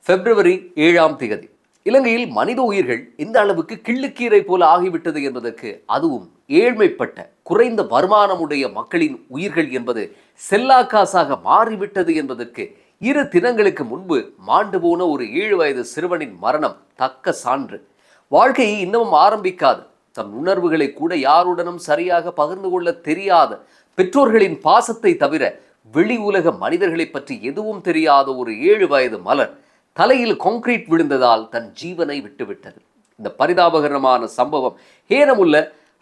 பிப்ரவரி 7ஆம் தேதி இலங்கையில் மனித உயிர்கள் இந்த அளவுக்கு கிள்ளுக்கீரை போல ஆகிவிட்டது என்பதற்கு, அதுவும் ஏழ்மைப்பட்ட குறைந்த வருமானமுடைய மக்களின் உயிர்கள் என்பது செல்லாக்காசாக மாறிவிட்டது என்பதற்கு 2 தினங்களுக்கு முன்பு மாண்டு போன ஒரு 7 வயது சிறுவனின் மரணம் தக்க சான்று. வாழ்க்கையை இன்னமும் ஆரம்பிக்காது, தம் உணர்வுகளை கூட யாருடனும் சரியாக பகிர்ந்து கொள்ள தெரியாத பெற்றோர்களின் பாசத்தை தவிர வெளி உலக மனிதர்களை பற்றி எதுவும் தெரியாத ஒரு 7 வயது மலர் தலையில் கான்கிரீட் விழுந்ததால் தன் ஜீவனை விட்டுவிட்டது. இந்த பரிதாபகரமான சம்பவம் ஹேனமுள்ள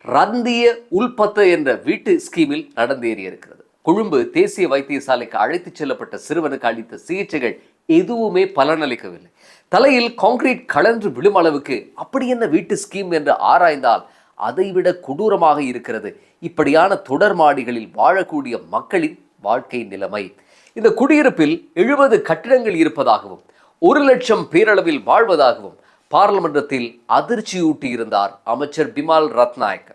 ரந்திய உல்பத்த என்ற வீட்டு ஸ்கீமில் நடந்தேறியிருக்கிறது. கொழும்பு தேசிய வைத்தியசாலைக்கு அழைத்துச் செல்லப்பட்ட சிறுவனுக்கு அளித்த சிகிச்சைகள் எதுவுமே பலனளிக்கவில்லை. தலையில் கான்கிரீட் கலன்று விழும் அளவுக்கு அப்படி என்ன வீட்டு ஸ்கீம் என்று ஆராய்ந்தால் அதைவிட கொடூரமாக இருக்கிறது இப்படியான தொடர் மாடிகளில் வாழக்கூடிய மக்களின் வாழ்க்கை நிலைமை. இந்த குடியிருப்பில் 70 கட்டிடங்கள் இருப்பதாகவும் 1 லட்சம் பேரளவில் வாழ்வதாகவும் பாராளுமன்றத்தில் அதிர்ச்சியூட்டியிருந்தார் அமைச்சர் பிமல் ரத்நாயக்க.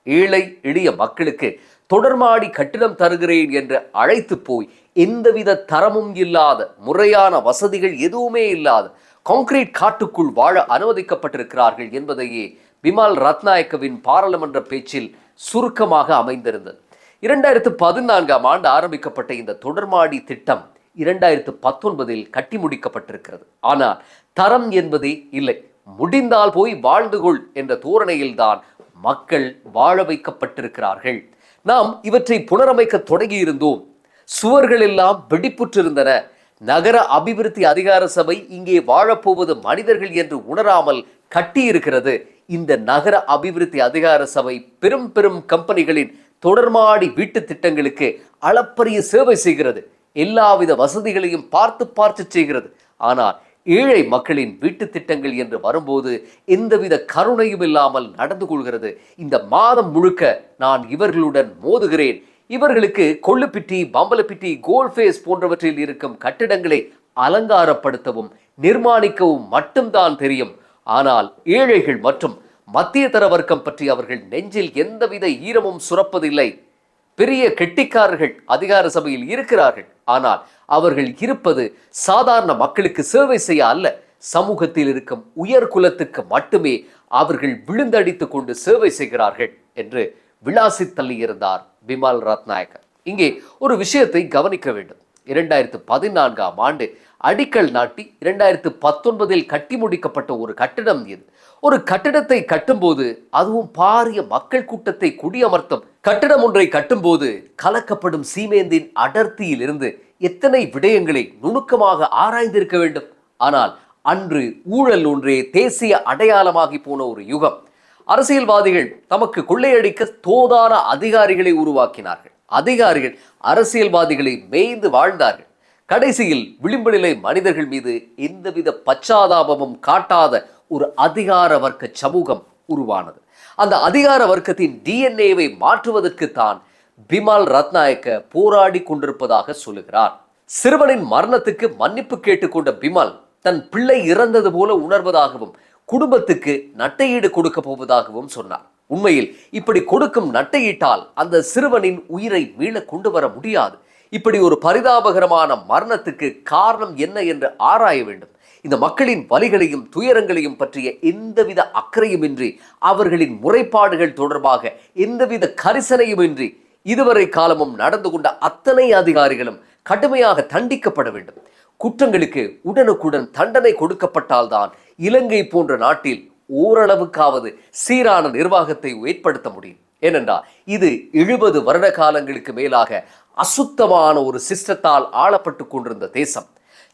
ஏழை எளிய மக்களுக்கு தொடர்மாடி கட்டிடம் தருகிறேன் என்று அழைத்து போய் எந்தவித தரமும் இல்லாத, முறையான வசதிகள் எதுவுமே இல்லாத கான்கிரீட் காட்டுக்குள் வாழ அனுமதிக்கப்பட்டிருக்கிறார்கள் என்பதையே பிமல் ரத்நாயக்கவின் பாராளுமன்ற பேச்சில் சுருக்கமாக அமைந்திருந்தது. 2014ஆம் ஆண்டு ஆரம்பிக்கப்பட்ட இந்த தொடர்மாடி திட்டம் 2019இல் கட்டி முடிக்கப்பட்டிருக்கிறது. ஆனால் தரம் என்பதே இல்லை. முடிந்தால் போய் வாழ்ந்து கொள் என்ற தோரணையில்தான் மக்கள் வாழ வைக்கப்பட்டிருக்கிறார்கள். நாம் இவற்றை புனரமைக்க தொடங்கி இருந்தோம். சுவர்கள் எல்லாம் வெடிப்புற்றிருந்தன. நகர அபிவிருத்தி அதிகார சபை இங்கே வாழப்போவது மனிதர்கள் என்று உணராமல் கட்டியிருக்கிறது. இந்த நகர அபிவிருத்தி அதிகார சபை பெரும் பெரும் கம்பெனிகளின் தொடர்மாடி வீட்டு திட்டங்களுக்கு அளப்பரிய சேவை செய்கிறது. எல்லாவித வசதிகளையும் பார்த்து செய்கிறது. ஆனால் ஏழை மக்களின் வீட்டு திட்டங்கள் என்று வரும்போது எந்தவித கருணையும் இல்லாமல் நடந்து கொள்கிறது. இந்த மாதம் முழுக்க நான் இவர்களுடன் மோதுகிறேன். இவர்களுக்கு கொள்ளுப்பிட்டி, பம்பலப்பிட்டி, கோல்ஃபேஸ் போன்றவற்றில் இருக்கும் கட்டிடங்களை அலங்காரப்படுத்தவும் நிர்மாணிக்கவும் மட்டும்தான் தெரியும். ஆனால் ஏழைகள் மற்றும் மத்திய தர வர்க்கம் பற்றி அவர்கள் நெஞ்சில் எந்தவித ஈரமும் சுரப்பதில்லை. பெரிய கெட்டிக்காரர்கள் அதிகார சபையில் இருக்கிறார்கள். ஆனால் அவர்கள் இருப்பது சாதாரண மக்களுக்கு சேவை செய்ய அல்ல, சமூகத்தில் இருக்கும் உயர் குலத்துக்கு மட்டுமே அவர்கள் விழுந்தடித்து கொண்டு சேவை செய்கிறார்கள் என்று விளாசி தள்ளியிருந்தார் பிமல் ரத்நாயக்க. இங்கே ஒரு விஷயத்தை கவனிக்க வேண்டும். 2014ஆம் ஆண்டு அடிக்கல் நாட்டி 2019இல் கட்டி முடிக்கப்பட்ட ஒரு கட்டிடம் இது. ஒரு கட்டிடத்தை கட்டும்போது, அதுவும் பாரிய மக்கள் கூட்டத்தை குடியமர்த்தும் கட்டிடம் ஒன்றை கட்டும்போது கலக்கப்படும் சீமேந்தின் அடர்த்தியில் இருந்து எத்தனை விடயங்களை நுணுக்கமாக ஆராய்ந்திருக்க வேண்டும். ஆனால் அன்று ஊழல் ஒன்றே தேசிய அடையாளமாகி போன ஒரு யுகம். அரசியல்வாதிகள் தமக்கு கொள்ளையடிக்க தோதான அதிகாரிகளை உருவாக்கினார்கள். அதிகாரிகள் அரசியல்வாதிகளை மேய்ந்து வாழ்ந்தார்கள். கடைசியில் விளிம்பு நிலை மனிதர்கள் மீது எந்தவித பச்சாதாபமும் காட்டாத ஒரு அதிகார வர்க்க சமூகம் உருவானது. அந்த அதிகார வர்க்கத்தின் டிஎன்ஏவை மாற்றுவதற்கு தான் பிமல் ரத்நாயக்க போராடி கொண்டிருப்பதாக சொல்லுகிறார். சிறுவனின் மரணத்துக்கு மன்னிப்பு கேட்டுக்கொண்ட பிமல் தன் பிள்ளை இறந்தது போல உணர்வதாகவும் குடும்பத்துக்கு நட்டையீடு கொடுக்க போவதாகவும் சொன்னார். உண்மையில் இப்படி கொடுக்கும் நட்டையிட்டால் அந்த சிறுவனின் உயிரை மீள கொண்டு வர முடியாது. இப்படி ஒரு பரிதாபகரமான மரணத்துக்கு காரணம் என்ன என்று ஆராய வேண்டும். இந்த மக்களின் வலிகளையும் துயரங்களையும் பற்றிய எந்தவித அக்கறையுமின்றி, அவர்களின் முறைப்பாடுகள் தொடர்பாக எந்தவித கரிசனையுமின்றி இதுவரை காலமும் நடந்து கொண்ட அத்தனை அதிகாரிகளும் கடுமையாக தண்டிக்கப்பட வேண்டும். குற்றங்களுக்கு உடனுக்குடன் தண்டனை கொடுக்கப்பட்டால்தான் இலங்கை போன்ற நாட்டில் ஓரளவுக்காவது சீரான நிர்வாகத்தை ஏற்படுத்த முடியும். ஏனென்றால் இது 70 வருட காலங்களுக்கு மேலாக அசுத்தமான ஒரு சிஸ்டத்தால் ஆளப்பட்டு கொண்டிருந்த தேசம்.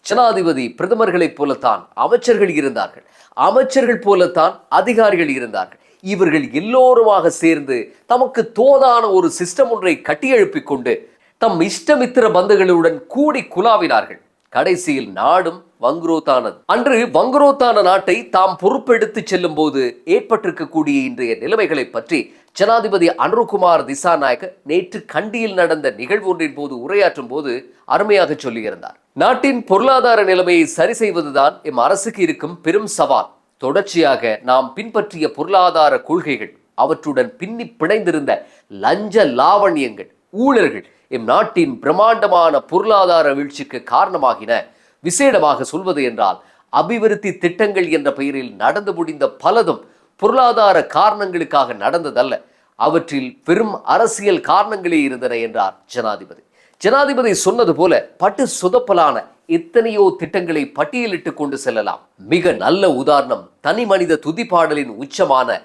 ஜனாதிபதி பிரதமர்களைப் போலத்தான் அமைச்சர்கள் இருந்தார்கள், அமைச்சர்கள் போலத்தான் அதிகாரிகள் இருந்தார்கள். இவர்கள் எல்லோருமாக சேர்ந்து தமக்கு தோதான ஒரு சிஸ்டம் ஒன்றை கட்டியெழுப்பிக் கொண்டு தம் இஷ்டமித்திர பந்துகளுடன் கூடி குலாவினார்கள். கடைசியில் நாடும் வங்குரோத்தானது. அன்று வங்குரோத்தான நாட்டை தாம் பொறுப்பெடுத்து செல்லும் போது ஏற்பட்டிருக்கக்கூடிய இன்றைய நிலைமைகளை பற்றி ஜனாதிபதி அனுருகுமார் திசாநாயக்க நேற்று கண்டியில் நடந்த நிகழ்வு ஒன்றின் போது உரையாற்றும் போது அருமையாக சொல்லியிருந்தார். நாட்டின் பொருளாதார நிலைமையை சரி செய்வதுதான் எம் அரசுக்கு இருக்கும் பெரும் சவால். தொடர்ச்சியாக நாம் பின்பற்றிய பொருளாதார கொள்கைகள், அவற்றுடன் பின்னி பிணைந்திருந்த லஞ்ச லாவண்யங்கள், ஊழல்கள் எம் நாட்டின் பிரம்மாண்டமான பொருளாதார வீழ்ச்சிக்கு காரணமாகின. விசேடமாக சொல்வது என்றால் அபிவிருத்தி திட்டங்கள் என்ற பெயரில் நடந்து முடிந்த பலதும் பொருளாதார காரணங்களுக்காக நடந்ததல்ல, அவற்றில் பெரும் அரசியல் காரணங்களே இருந்தன என்றார் ஜனாதிபதி. ஜனாதிபதி சொன்னது போல பட்டு சொதப்பலான எத்தனையோ திட்டங்களை பட்டியலிட்டு கொண்டு செல்லலாம். மிக நல்ல உதாரணம் தனி மனித துதிப்பாடலின் உச்சமான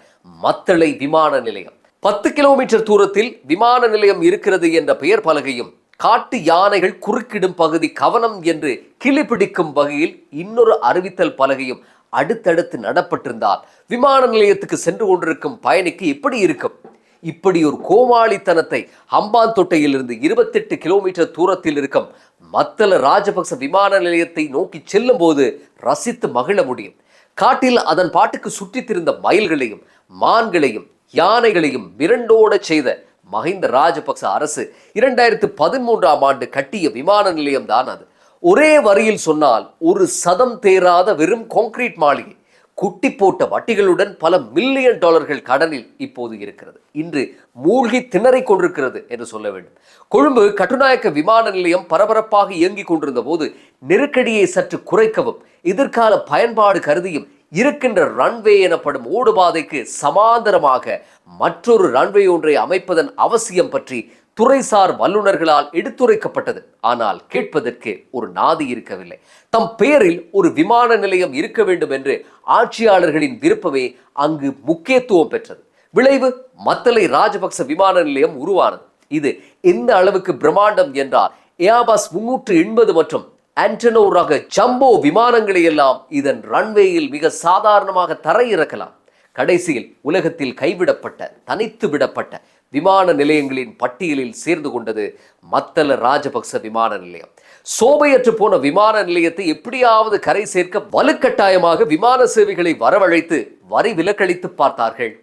மத்தளை விமான நிலையம். 10 கிலோமீட்டர் தூரத்தில் விமான நிலையம் இருக்கிறது என்ற பெயர் பலகையும், காட்டு யானைகள் குறுக்கிடும் பகுதி கவனம் என்று கிளிப்பிடிக்கும் வகையில் இன்னொரு அறிவித்தல் பலகையும் அடுத்தடுத்து நடப்பட்டிருந்தால் விமான நிலையத்துக்கு சென்று கொண்டிருக்கும் பயணிக்கு எப்படி இருக்கும்? இப்படி ஒரு கோமாளித்தனத்தை ஹம்பாந்தோட்டையிலிருந்து 28 கிலோமீட்டர் தூரத்தில் இருக்கும் மத்தள ராஜபக்ச விமான நிலையத்தை நோக்கி செல்லும் போது ரசித்து மகிழ முடியும். காட்டில் அதன் பாட்டுக்கு சுற்றித் திரிந்த மயில்களையும் மான்களையும் யானைகளையும் மிரண்டோட செய்த மஹிந்த ராஜபக்ச அரசு 2013ஆம் ஆண்டு கட்டிய விமான நிலையம் தான் அது. ஒரே வரியில் சொன்னால் ஒரு சதம் தேராத வெறும் கான்கிரீட் மாளிகை, குட்டி போட்ட வட்டிகளுடன் பல மில்லியன் டாலர்கள் கடனில் இப்போது இருக்கிறது. இன்று மூழ்கி திணறிக் கொண்டிருக்கிறது என்று சொல்ல வேண்டும். கொழும்பு கட்டுநாயக்க விமான நிலையம் பரபரப்பாக இயங்கிக் கொண்டிருந்த போது நெருக்கடியை சற்று குறைக்கவும் எதிர்கால பயன்பாடு கருதியும் இருக்கின்ற ரன்வே எனப்படும் ஓடுபாதைக்கு சமாந்தரமாக மற்றொரு ரன்வே ஒன்றை அமைப்பதன் அவசியம் பற்றி துறைசார் வல்லுநர்களால் எடுத்துரைக்கப்பட்டது. ஆனால் கேட்பதற்கு ஒரு நாதி இருக்கவில்லை. தம் பெயரில் ஒரு விமான நிலையம் இருக்க வேண்டும் என்று ஆட்சியாளர்களின் விருப்பமே அங்கு முக்கியத்துவம் பெற்றது. விளைவு மத்தளை ராஜபக்ச விமான நிலையம் உருவானது. இது எந்த அளவுக்கு பிரம்மாண்டம் என்றால் ஏர்பஸ் 380 மற்றும் ஆண்டனோ ரக ஜம்போ விமானங்களை எல்லாம் இதன் ரன்வேயில் மிக சாதாரணமாக தரையிறக்கலாம். கடைசியில் உலகத்தில் கைவிடப்பட்ட தனித்து விடப்பட்ட விமான நிலையங்களின் பட்டியலில் சேர்ந்து கொண்டது மத்தள ராஜபக்ச விமான நிலையம். சோபையற்று போன விமான நிலையத்தை எப்படியாவது கரை சேர்க்க வலுக்கட்டாயமாக விமான சேவைகளை வரவழைத்து வரி விலக்களித்து பார்த்தார்கள்.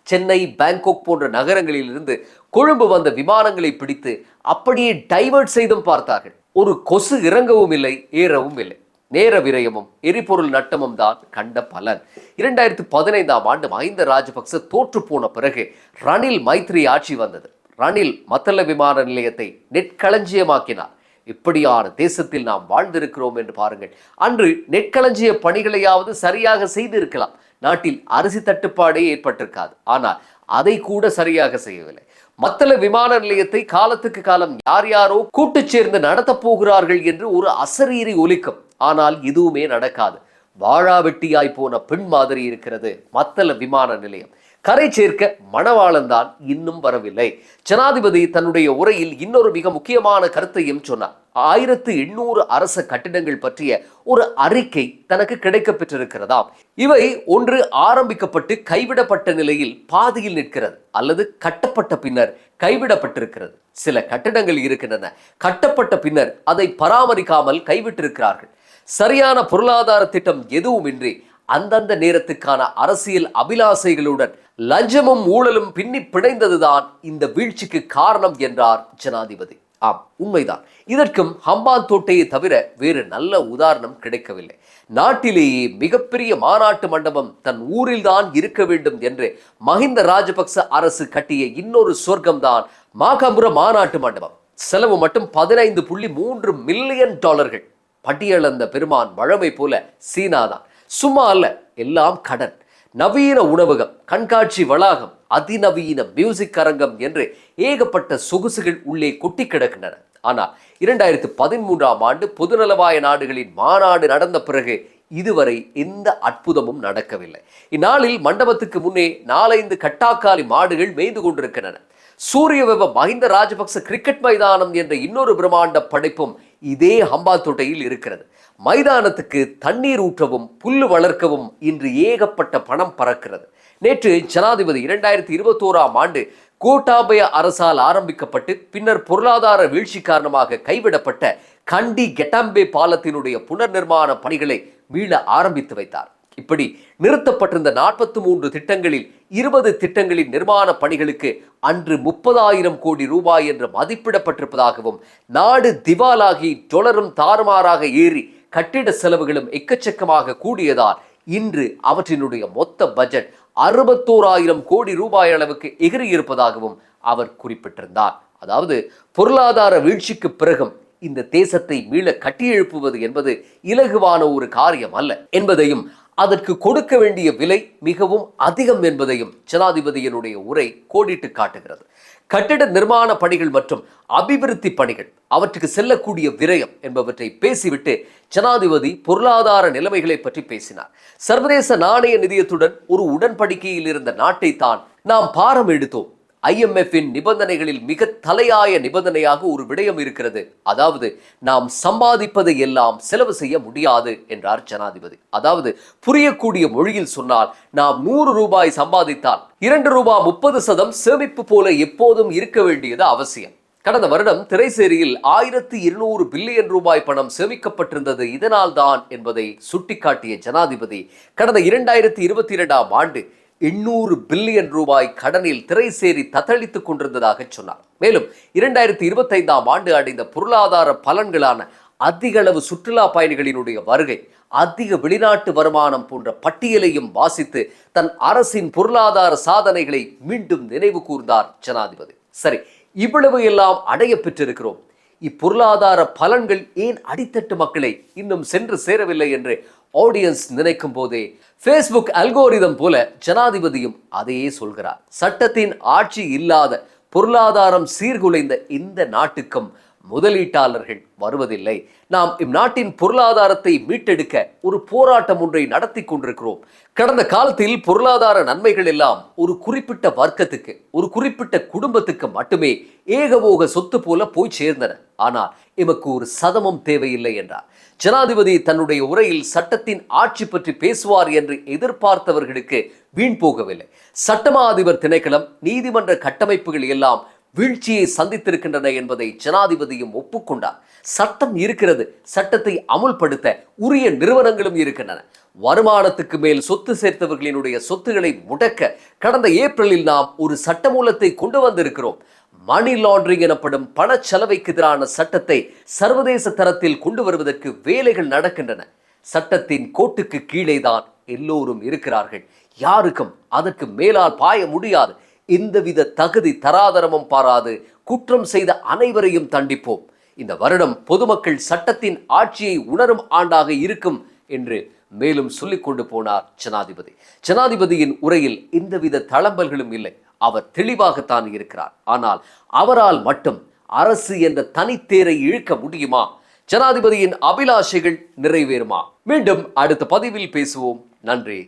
சென்னை, பேங்காக் போன்ற நகரங்களில் இருந்து கொழும்பு வந்த விமானங்களை பிடித்து அப்படியே டைவர்ட் செய்தும் பார்த்தார்கள். ஒரு கொசு இறங்கவும் இல்லை, ஏறவும் இல்லை. நேர விரயமும் எரிபொருள் நட்டமும் தான் கண்ட பலன். 2015ஆம் ஆண்டு மஹிந்த ராஜபக்ச தோற்று போன பிறகு ரணில் மைத்ரி ஆட்சி வந்தது. ரணில் மத்தள விமான நிலையத்தை நெற்களஞ்சியமாக்கினார். இப்படியான தேசத்தில் நாம் வாழ்ந்திருக்கிறோம் என்று பாருங்கள். அன்று நெற்களஞ்சிய பணிகளையாவது சரியாக செய்திருக்கலாம். நாட்டில் அரிசி தட்டுப்பாடே ஏற்பட்டிருக்காது. ஆனால் அதை கூட சரியாக செய்யவில்லை. மத்தள விமான நிலையத்தை காலத்துக்கு காலம் யார் யாரோ கூட்டு சேர்ந்து நடத்தப் போகிறார்கள் என்று ஒரு அசரீரி ஒலிக்கும். ஆனால் எதுவுமே நடக்காது. வாழா வெட்டியாய் போன பெண் மாதிரி இருக்கிறது மத்தள விமான நிலையம். கரை சேர்க்க மணவாளன் தான் இன்னும் வரவில்லை. ஜனாதிபதி தன்னுடைய உரையில் இன்னொரு மிக முக்கியமான கருத்தையும் சொன்னார். 1800 அரச கட்டிடங்கள் பற்றிய ஒரு அறிக்கை தனக்கு கிடைக்க பெற்றிருக்கிறதாம். இவை ஒன்று ஆரம்பிக்கப்பட்டு கைவிடப்பட்ட நிலையில் பாதியில் நிற்கிறது, அல்லது கட்டப்பட்ட பின்னர் கைவிடப்பட்டிருக்கிறது. சில கட்டிடங்கள் இருக்கின்றன, கட்டப்பட்ட பின்னர் அதை பராமரிக்காமல் கைவிட்டிருக்கிறார்கள். சரியான பொருளாதார திட்டம் எதுவுமின்றி அந்தந்த நேரத்துக்கான அரசியல் அபிலாசைகளுடன் லஞ்சமும் ஊழலும் பின்னி பிணைந்ததுதான் இந்த வீழ்ச்சிக்கு காரணம் என்றார் ஜனாதிபதி. ஆம், உண்மைதான். இதற்கும் ஹம்பாந்தோட்டையை தவிர வேறு நல்ல உதாரணம் கிடைக்கவில்லை. நாட்டிலேயே மிகப்பெரிய மாநாட்டு மண்டபம் தன் ஊரில்தான் இருக்க வேண்டும் என்று மஹிந்த ராஜபக்ச அரசு கட்டிய இன்னொரு சொர்க்கம்தான் மாகம்புர மாநாட்டு மண்டபம். செலவு மட்டும் 15.3 மில்லியன் டாலர்கள். பட்டியலந்த பெருமான் வழமை போல சீனாதான். சும்மா அல்ல, எல்லாம் கடன். நவீன உணவகம், கண்காட்சி வளாகம், அதிநவீன மியூசிக் அரங்கம் என்று ஏகப்பட்ட சொகுசுகள் உள்ளே கொட்டி கிடக்கின்றன. ஆனால் 2013ஆம் ஆண்டு பொதுநலவாய நாடுகளின் மாநாடு நடந்த பிறகு இதுவரை எந்த அற்புதமும் நடக்கவில்லை. இந்நாளில் மண்டபத்துக்கு முன்னே 4-5 கட்டாக்காலி மாடுகள் மேய்ந்து கொண்டிருக்கின்றன. சூரியவெவ மஹிந்த ராஜபக்ச கிரிக்கெட் மைதானம் என்ற இன்னொரு பிரம்மாண்ட படைப்பும் இதே ஹம்பாந்தோட்டையில் இருக்கிறது. மைதானத்துக்கு தண்ணீர் ஊற்றவும் புல்லு வளர்க்கவும் இன்று ஏகப்பட்ட பணம் பறக்கிறது. நேற்று ஜனாதிபதி 2021ஆம் ஆண்டு கோட்டாபய அரசால் ஆரம்பிக்கப்பட்டு பின்னர் பொருளாதார வீழ்ச்சி காரணமாக கைவிடப்பட்ட கண்டி கெட்டம்பே பாலத்தினுடைய புனர் நிர்மாண பணிகளை மீள ஆரம்பித்து வைத்தார். இப்படி நிறுத்தப்பட்டிருந்த 43 திட்டங்களில் 20 திட்டங்களின் நிர்மாண பணிகளுக்கு அன்று 30,000 கோடி ரூபாய் என்று மதிப்பிடப்பட்டிருப்பதாகவும், நாடு திவாலாகி டொலரும் தாறுமாறாக ஏறி கட்டிட செலவுகளும் எக்கச்சக்கமாக கூடியதால் இன்று அவற்றினுடைய மொத்த பட்ஜெட் 61,000 கோடி ரூபாய் அளவுக்கு எகிரியிருப்பதாகவும் அவர் குறிப்பிட்டிருந்தார். அதாவது பொருளாதார வீழ்ச்சிக்கு பிறகும் இந்த தேசத்தை மீள கட்டியெழுப்புவது என்பது இலகுவான ஒரு காரியம் அல்ல என்பதையும், அதற்கு கொடுக்க வேண்டிய விலை மிகவும் அதிகம் என்பதையும் ஜனாதிபதியினுடைய உரை கோடிட்டு காட்டுகிறது. கட்டிட நிர்மாண பணிகள் மற்றும் அபிவிருத்தி பணிகள், அவற்றுக்கு செல்லக்கூடிய விரயம் என்பவற்றை பேசிவிட்டு ஜனாதிபதி பொருளாதார நிலைமைகளை பற்றி பேசினார். சர்வதேச நாணய நிதியத்துடன் ஒரு உடன்படிக்கையில் இருந்த நாட்டை தான் நாம் பாரம் எடுத்தோம். IMF-இன் நிபந்தனைகளில் மிக தலையாய நிபந்தனையாக ஒரு விடயம் இருக்கிறது. அதாவது, நாம் சம்பாதிப்பதை எல்லாம் செலவு செய்ய முடியாது என்றார் ஜனாதிபதி. அதாவது, புரியக்கூடிய மொழியில் சொன்னால், நாம் 100 ரூபாய் சம்பாதித்தால் 2 ரூபாய் 30% சேமிப்பு போல எப்போதும் இருக்க வேண்டியது அவசியம். கடந்த வருடம் திரைசேரியில் 1200 பில்லியன் ரூபாய் பணம் சேமிக்கப்பட்டிருந்தது இதனால் தான் என்பதை சுட்டிக்காட்டிய ஜனாதிபதி, கடந்த 2022ஆம் ஆண்டு 800 பில்லியன் ரூபாய் கடனில் திரைசேரி தத்தளித்துக் கொண்டிருந்ததாக சொன்னார். மேலும் 2025ஆம் ஆண்டு அடைந்த பொருளாதார பலன்களான அதிக அளவு சுற்றுலா பயணிகளினுடைய வருகை, அதிக வெளிநாட்டு வருமானம் போன்ற பட்டியலையும் வாசித்து தன் அரசின் பொருளாதார சாதனைகளை மீண்டும் நினைவு கூர்ந்தார் ஜனாதிபதி. சரி, இவ்வளவு எல்லாம் அடைய பெற்றிருக்கிறோம், இப்பொருளாதார பலன்கள் ஏன் அடித்தட்டு மக்களை இன்னும் சென்று சேரவில்லை என்று ஆடியன்ஸ் நினைக்கும் போதே ஃபேஸ்புக் அல்கோரிதம் போல ஜனாதிபதியும் அதையே சொல்கிறார். சட்டத்தின் ஆட்சி இல்லாத, பொருளாதாரம் சீர்குலைந்த இந்த நாட்டுக்கும் முதலீட்டாளர்கள் வருவதில்லை. நாம் இந்நாட்டின் பொருளாதாரத்தை மீட்டெடுக்க ஒரு போராட்டம் ஒன்றை நடத்தி கொண்டிருக்கிறோம். கடந்த காலத்தில் பொருளாதார நன்மைகள் எல்லாம் ஒரு குறிப்பிட்ட வர்க்கத்துக்கு, ஒரு குறிப்பிட்ட குடும்பத்துக்கு மட்டுமே ஏகபோக சொத்து போல போய் சேர்ந்தன. ஆனால் எமக்கு ஒரு சதமும் தேவையில்லை என்றார் ஜனாதிபதி. தன்னுடைய உரையில் சட்டத்தின் ஆட்சி பற்றி பேசுவார் என்று எதிர்பார்த்தவர்களுக்கு வீண் போகவில்லை. சட்டமா அதிபர் திணைக்களம், நீதிமன்ற கட்டமைப்புகள் எல்லாம் வீழ்ச்சியை சந்தித்திருக்கின்றன என்பதை ஜனாதிபதியும் ஒப்புக்கொண்டார். சட்டம் இருக்கிறது, சட்டத்தை அமுல்படுத்த உரிய நிறுவனங்களும் இருக்கின்றன. வருமானத்துக்கு மேல் சொத்து சேர்த்தவர்களினுடைய சொத்துக்களை முடக்க கடந்த ஏப்ரலில் நாம் ஒரு சட்டமூலத்தை கொண்டு வந்திருக்கிறோம். மணி லாண்டரிங் எனப்படும் பணச்சலவைக்கு எதிரான சட்டத்தை சர்வதேச தரத்தில் கொண்டு வருவதற்கு வேலைகள் நடக்கின்றன. சட்டத்தின் கோட்டுக்கு கீழேதான் எல்லோரும் இருக்கிறார்கள். யாருக்கும் அதற்கு மேலால் பாய முடியாது. எந்தவித தகுதி தராதரமும் பாராது குற்றம் செய்த அனைவரையும் தண்டிப்போம். இந்த வருடம் பொதுமக்கள் சட்டத்தின் ஆட்சியை உணரும் ஆண்டாக இருக்கும் என்று மேலும் சொல்லிக் கொண்டு போனார் ஜனாதிபதி. ஜனாதிபதியின் உரையில் எந்தவித தளம்பல்களும் இல்லை. அவர் தெளிவாகத்தான் இருக்கிறார். ஆனால் அவரால் மட்டும் அரசு என்ற தனித்தேரை இழுக்க முடியுமா? ஜனாதிபதியின் அபிலாஷைகள் நிறைவேறுமா? மீண்டும் அடுத்த பதிவில் பேசுவோம். நன்றி.